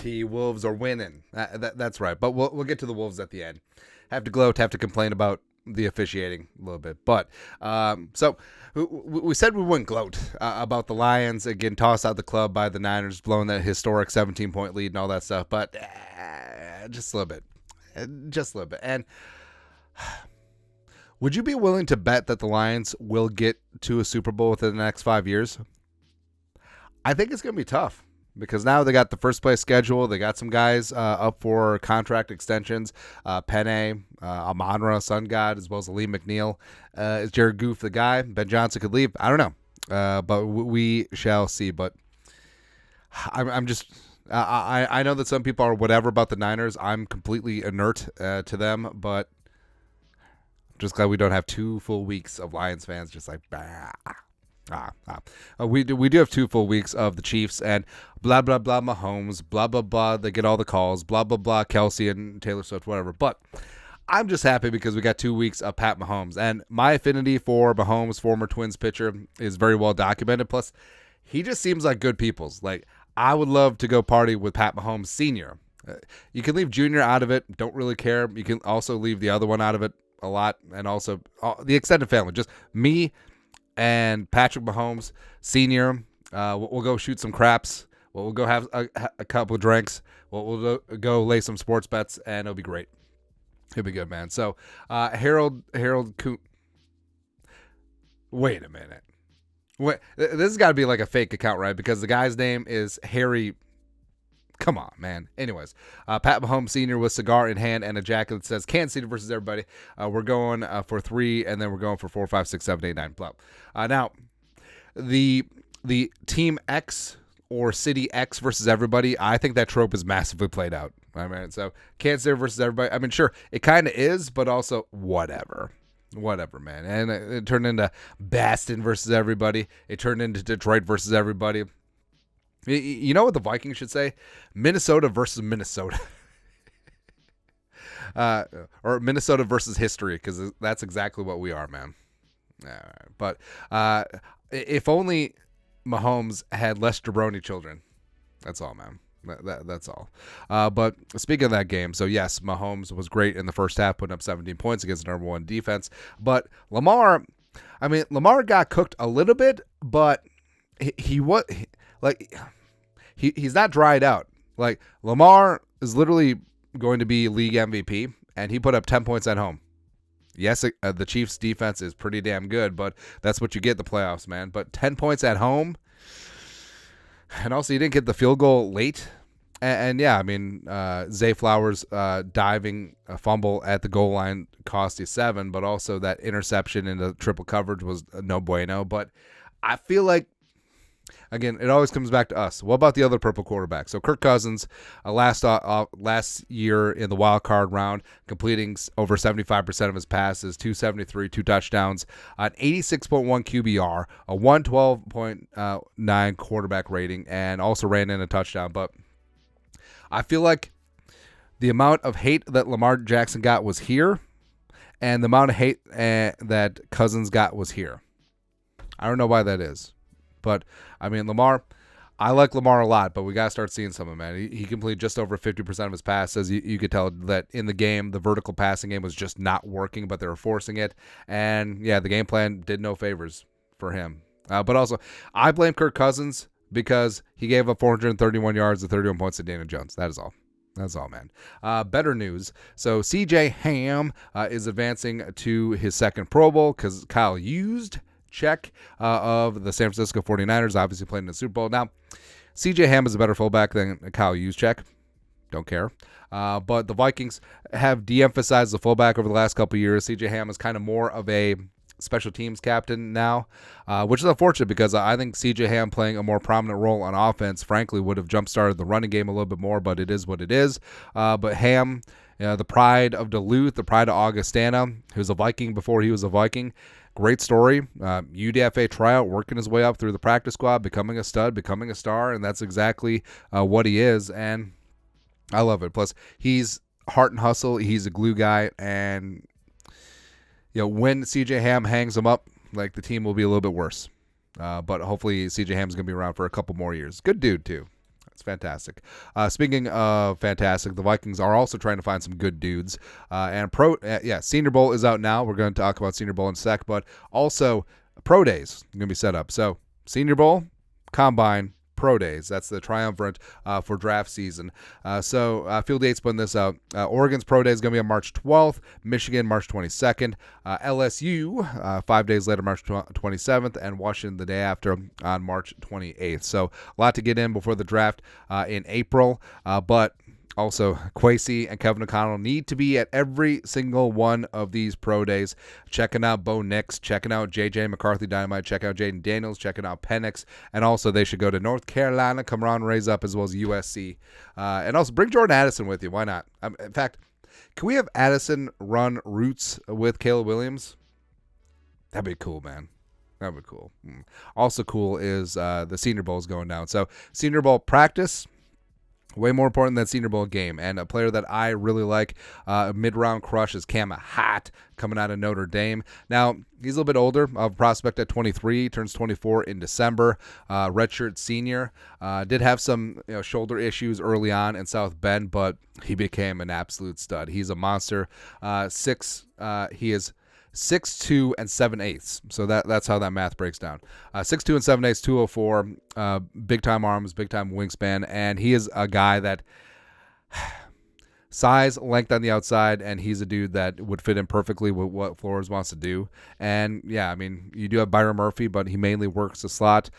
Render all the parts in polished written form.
Wolves are winning. That's right. But we'll get to the Wolves at the end. Have to gloat, have to complain about the officiating a little bit. But so we said we wouldn't gloat about the Lions again, tossed out the club by the Niners, blowing that historic 17-point lead and all that stuff. But just a little bit. Just a little bit. And would you be willing to bet that the Lions will get to a Super Bowl within the next 5 years? I think it's going to be tough because now they got the first place schedule. They got some guys up for contract extensions. Penny, Amon-Ra, Sun God, as well as Lee McNeil. Is Jared Goff the guy? Ben Johnson could leave. I don't know. But we shall see. But I'm just... I know that some people are whatever about the Niners. I'm completely inert to them, but just glad we don't have 2 full weeks of Lions fans just like, we do have 2 full weeks of the Chiefs and blah, blah, blah, Mahomes, blah, blah, blah. They get all the calls, blah, blah, blah, Kelsey and Taylor Swift, whatever. But I'm just happy because we got 2 weeks of Pat Mahomes. And my affinity for Mahomes, former Twins pitcher, is very well documented. Plus, he just seems like good people's. Like, I would love to go party with Pat Mahomes Sr. You can leave Junior out of it. Don't really care. You can also leave the other one out of it a lot. And also the extended family. Just me and Patrick Mahomes Sr. We'll go shoot some craps. We'll go have a couple of drinks. We'll go lay some sports bets, and it'll be great. It'll be good, man. So, Harold Coon. Wait a minute. Wait, this has got to be like a fake account, right? Because the guy's name is Harry. Come on, man. Anyways, Pat Mahomes Sr. with cigar in hand and a jacket that says Kansas City versus everybody. We're going for 3, and then we're going for 4, 5, 6, 7, 8, 9. Blah. Now, the Team X or City X versus everybody, I think that trope is massively played out. I mean, so Kansas City versus everybody. I mean, sure, it kind of is, but also whatever. Whatever, man. And it turned into Boston versus everybody. It turned into Detroit versus everybody. You know what the Vikings should say? Minnesota versus Minnesota. Or Minnesota versus history, because that's exactly what we are, man. All right. But if only Mahomes had less jabroni children. That's all, man. That's all. But speaking of that game, so yes, Mahomes was great in the first half, putting up 17 points against the number 1 defense. But Lamar got cooked a little bit, but he's not dried out. Like, Lamar is literally going to be league MVP, and he put up 10 points at home. Yes, the Chiefs' defense is pretty damn good, but that's what you get in the playoffs, man. But 10 points at home, and also you didn't get the field goal late. And yeah, I mean, Zay Flowers diving a fumble at the goal line cost you 7, but also that interception into triple coverage was no bueno. But I feel like, again, it always comes back to us. What about the other purple quarterback? So Kirk Cousins, last year in the wild card round, completing over 75% of his passes, 273, 2 touchdowns, an 86.1 QBR, a 112.9 quarterback rating, and also ran in a touchdown. But I feel like the amount of hate that Lamar Jackson got was here, and the amount of hate that Cousins got was here. I don't know why that is. But, I mean, I like Lamar a lot, but we got to start seeing some of him, man. He completed just over 50% of his passes. You could tell that in the game, the vertical passing game was just not working, but they were forcing it. And, yeah, the game plan did no favors for him. But also, I blame Kirk Cousins because he gave up 431 yards and 31 points to Daniel Jones. That is all. That's all, man. Better news. So C.J. Ham is advancing to his second Pro Bowl because Kyle used check of the San Francisco 49ers, obviously playing in the Super Bowl. Now, C.J. Ham is a better fullback than Kyle Juszczyk. Don't care. But the Vikings have de-emphasized the fullback over the last couple of years. C.J. Ham is kind of more of a special teams captain now, which is unfortunate because I think C.J. Ham playing a more prominent role on offense, frankly, would have jump-started the running game a little bit more, but it is what it is. But Ham, the pride of Duluth, the pride of Augustana, who's a Viking before he was a Viking. Great story. UDFA tryout, working his way up through the practice squad, becoming a stud, becoming a star, and that's exactly what he is, and I love it. Plus, he's heart and hustle. He's a glue guy, and when C.J. Ham hangs him up, like, the team will be a little bit worse. But hopefully C.J. Ham's going to be around for a couple more years. Good dude, too. It's fantastic. Speaking of fantastic, the Vikings are also trying to find some good dudes. Senior Bowl is out now. We're going to talk about Senior Bowl in a sec, but also pro days are going to be set up. So Senior Bowl, Combine, pro days. That's the triumvirate for draft season. Field dates putting this out. Oregon's pro day is going to be on March 12th. Michigan, March 22nd. LSU, 5 days later, March 27th. And Washington the day after on March 28th. So a lot to get in before the draft in April. But also, Kwesi and Kevin O'Connell need to be at every single one of these pro days. Checking out Bo Nix, checking out J.J. McCarthy Dynamite, checking out Jaden Daniels, checking out Penix. And also, they should go to North Carolina, come around, raise up, as well as USC. And also, bring Jordan Addison with you. Why not? In fact, can we have Addison run routes with Caleb Williams? That'd be cool, man. That would be cool. Also cool is the Senior Bowl is going down. So, Senior Bowl practice, way more important than Senior Bowl game. And a player that I really like, a mid-round crush, is Cam Hott coming out of Notre Dame. Now, he's a little bit older, of a prospect at 23, turns 24 in December, redshirt senior. Did have some shoulder issues early on in South Bend, but he became an absolute stud. He's a monster. He is 6'2" and 7/8. So that's how that math breaks down. 6'2" and 7/8, 204. Big time arms, big time wingspan, and he is a guy that size, length on the outside, and he's a dude that would fit in perfectly with what Flores wants to do. And yeah, I mean, you do have Byron Murphy, but he mainly works the slot.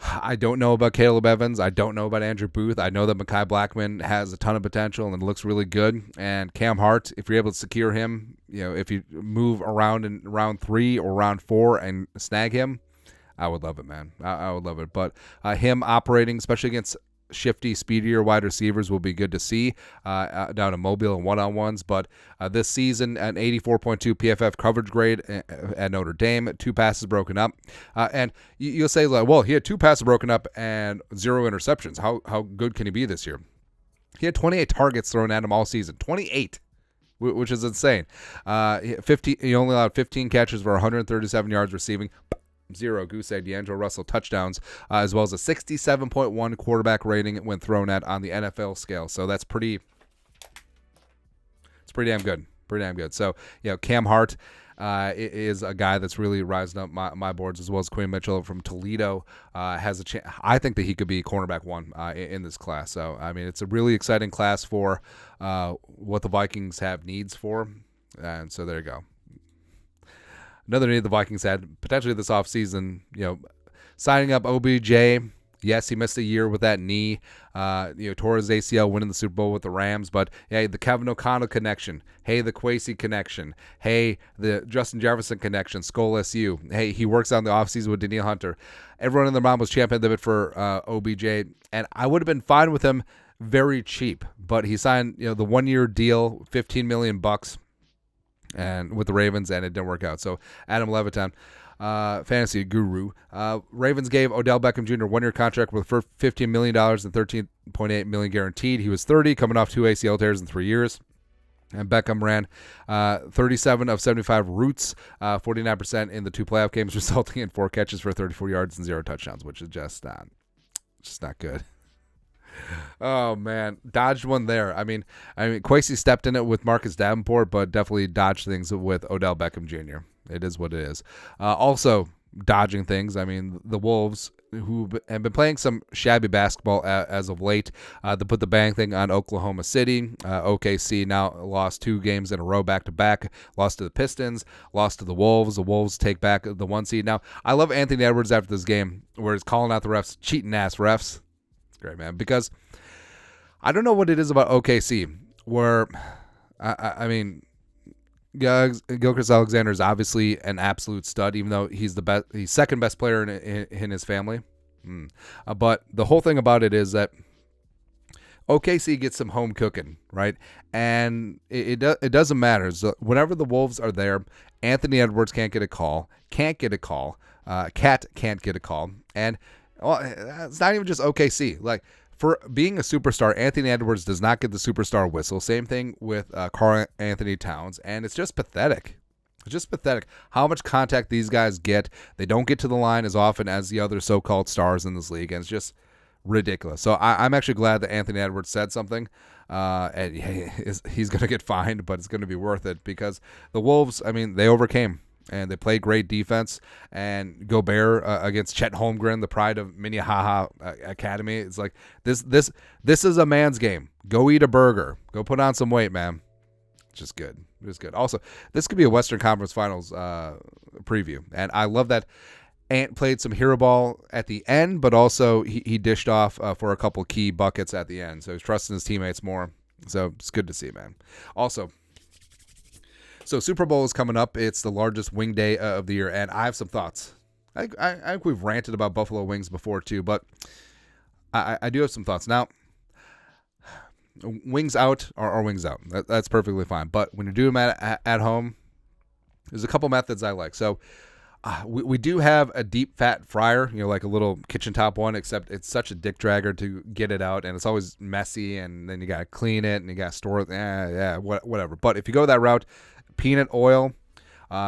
I don't know about Caleb Evans. I don't know about Andrew Booth. I know that Mekhi Blackman has a ton of potential and looks really good. And Cam Hart, if you're able to secure him, if you move around in round 3 or round 4 and snag him, I would love it, man. I would love it. But him operating, especially against shifty, speedier wide receivers, will be good to see down in Mobile and one-on-ones. But this season, an 84.2 PFF coverage grade at Notre Dame, 2 passes broken up. And you'll say, like, well, he had 2 passes broken up and 0 interceptions. How good can he be this year? He had 28 targets thrown at him all season. 28, which is insane. He only allowed 15 catches for 137 yards receiving. 0 goose egg D'Angelo Russell touchdowns, as well as a 67.1 quarterback rating when thrown at on the NFL scale. So it's pretty damn good. Pretty damn good. So, Cam Hart is a guy that's really rising up my boards, as well as Quinn Mitchell from Toledo has a chance. I think that he could be cornerback 1 in this class. So, I mean, it's a really exciting class for what the Vikings have needs for. And so there you go. Another need the Vikings had potentially this offseason, signing up OBJ. Yes, he missed a year with that knee. Tore his ACL winning the Super Bowl with the Rams. But, hey, the Kevin O'Connell connection. Hey, the Kwesi connection. Hey, the Justin Jefferson connection, Skull SU. Hey, he works on the offseason with Danielle Hunter. Everyone in the mom was championed a bit for OBJ. And I would have been fine with him very cheap. But he signed, the 1-year deal, $15 million. And with the Ravens, and it didn't work out. So Adam Levitan, fantasy guru, Ravens gave Odell Beckham Jr. a 1-year contract with $15 million and $13.8 million guaranteed. He was 30, coming off 2 ACL tears in 3 years. And Beckham ran 37 of 75 routes, 49% in the 2 playoff games, resulting in 4 catches for 34 yards and 0 touchdowns, which is just not good. Oh man, dodged one there. I mean, Kwesi stepped in it with Marcus Davenport, but definitely dodged things with Odell Beckham Jr. It is what it is. Also dodging things. I mean, the Wolves, who have been playing some shabby basketball as of late, they put the bang thing on Oklahoma City. OKC now lost 2 games in a row back to back. Lost to the Pistons, lost to the Wolves. The Wolves take back the 1 seed. Now, I love Anthony Edwards after this game, where he's calling out the refs, cheating ass refs. Great, man, because I don't know what it is about OKC where I mean, Gilchrist Alexander is obviously an absolute stud, even though he's the best. He's second best player in his family. But the whole thing about it is that OKC gets some home cooking, right? And it doesn't matter. So whenever the Wolves are there, Anthony Edwards can't get a call. Cat can't get a call, and well, it's not even just OKC. Like, for being a superstar, Anthony Edwards does not get the superstar whistle. Same thing with Karl Anthony Towns, and it's just pathetic. It's just pathetic how much contact these guys get. They don't get to the line as often as the other so-called stars in this league, and it's just ridiculous. So I'm actually glad that Anthony Edwards said something. And he's going to get fined, but it's going to be worth it because the Wolves, I mean, they overcame and they played great defense. And Gobert against Chet Holmgren, the pride of Minnehaha Academy. It's like this is a man's game. Go eat a burger. Go put on some weight, man. It's just good. It's good. Also, this could be a Western Conference Finals preview, and I love that. Ant played some hero ball at the end, but also he dished off for a couple key buckets at the end. So he's trusting his teammates more. So it's good to see, man. Also, so Super Bowl is coming up. It's the largest wing day of the year, and I have some thoughts. I think we've ranted about Buffalo wings before too, but I do have some thoughts. Now, wings out are wings out. That's perfectly fine. But when you're doing them at home, there's a couple methods I like. So we do have a deep fat fryer, like a little kitchen top one, except it's such a dick dragger to get it out, and it's always messy, and then you got to clean it, and you got to store it. Whatever. But if you go that route, peanut oil,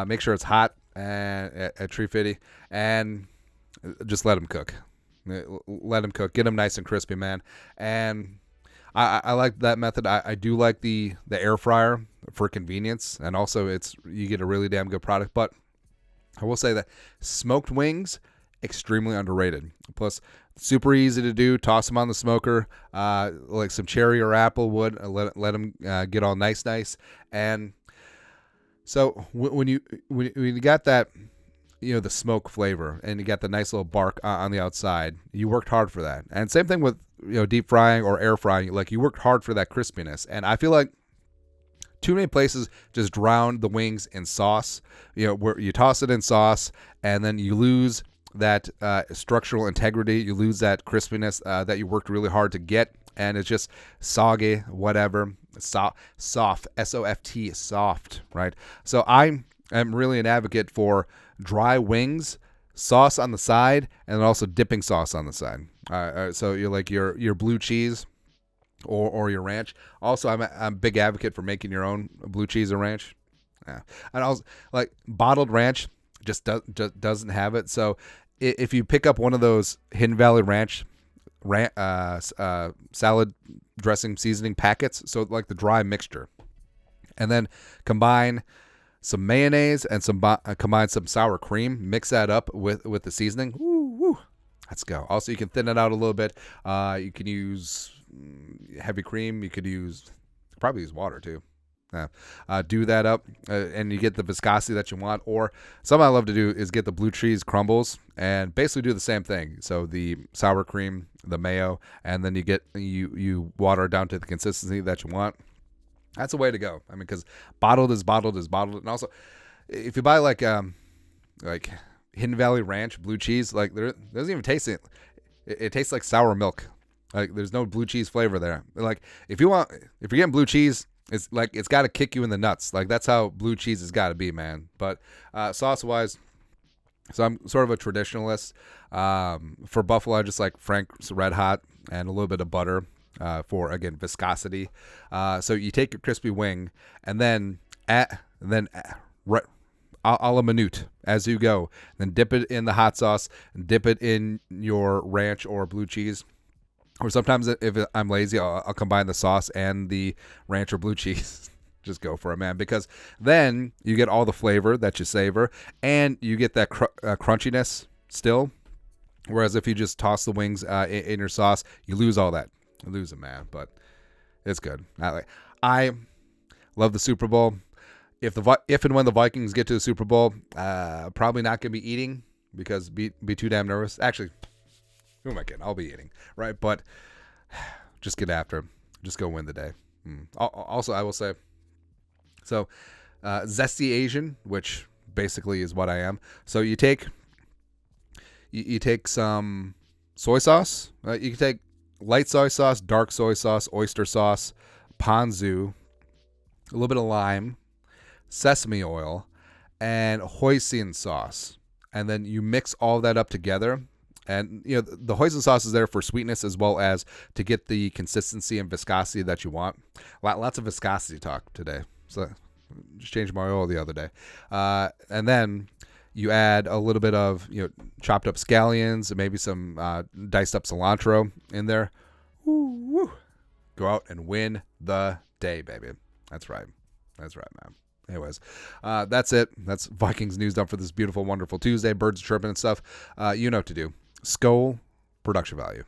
make sure it's hot and at 350, and just let them cook. Let them cook. Get them nice and crispy, man. And I like that method. I do like the air fryer for convenience, and also you get a really damn good product. But I will say that smoked wings, extremely underrated. Plus, super easy to do. Toss them on the smoker, like some cherry or apple wood. Let them get all nice, and so when you got that, the smoke flavor, and you got the nice little bark on the outside, you worked hard for that. And same thing with deep frying or air frying. Like, you worked hard for that crispiness, and I feel like too many places just drown the wings in sauce, where you toss it in sauce and then you lose that structural integrity. You lose that crispiness that you worked really hard to get, and it's just soggy, whatever. Soft, S-O-F-T, soft, right? So I am really an advocate for dry wings, sauce on the side, and then also dipping sauce on the side. So you're like your blue cheese or your ranch. Also, I'm a big advocate for making your own blue cheese or ranch. Yeah. And also, like, bottled ranch just doesn't have it. So if you pick up one of those Hidden Valley Ranch salad dressing seasoning packets, so like the dry mixture, and then combine some mayonnaise and combine some sour cream, mix that up with the seasoning. Woo, let's go. Also, you can thin it out a little bit. You can use heavy cream. You could probably use water too. Do that up, and you get the viscosity that you want. Or something I love to do is get the blue cheese crumbles and basically do the same thing. So the sour cream, the mayo, and then you water it down to the consistency that you want. That's a way to go. I mean, because bottled is bottled. And also, if you buy like Hidden Valley Ranch blue cheese, like, there doesn't even taste it. It tastes like sour milk. Like, there's no blue cheese flavor there. Like, if you're getting blue cheese, it's like it's got to kick you in the nuts. Like, that's how blue cheese has got to be, man. But sauce wise, so I'm sort of a traditionalist. For Buffalo, I just like Frank's Red Hot and a little bit of butter for, again, viscosity. So you take your crispy wing and then a la minute as you go. Then dip it in the hot sauce and dip it in your ranch or blue cheese. Or sometimes if I'm lazy, I'll combine the sauce and the ranch or blue cheese. Just go for it, man. Because then you get all the flavor that you savor, and you get that crunchiness still. Whereas if you just toss the wings in your sauce, you lose all that. You lose it, man. But it's good. I love the Super Bowl. If and when the Vikings get to the Super Bowl, probably not going to be eating because be too damn nervous. Actually, who am I kidding? I'll be eating, right? But just get after him. Just go win the day. Also, I will say, so zesty Asian, which basically is what I am. So you take some soy sauce. You can take light soy sauce, dark soy sauce, oyster sauce, ponzu, a little bit of lime, sesame oil, and hoisin sauce. And then you mix all that up together. And, the hoisin sauce is there for sweetness as well as to get the consistency and viscosity that you want. Lots of viscosity talk today. So just changed my oil the other day. And then You add a little bit of chopped up scallions, maybe some diced up cilantro in there. Woo. Go out and win the day, baby. That's right, man. Anyways, that's it. That's Vikings news done for this beautiful, wonderful Tuesday. Birds chirping and stuff. You know what to do. Skol production value.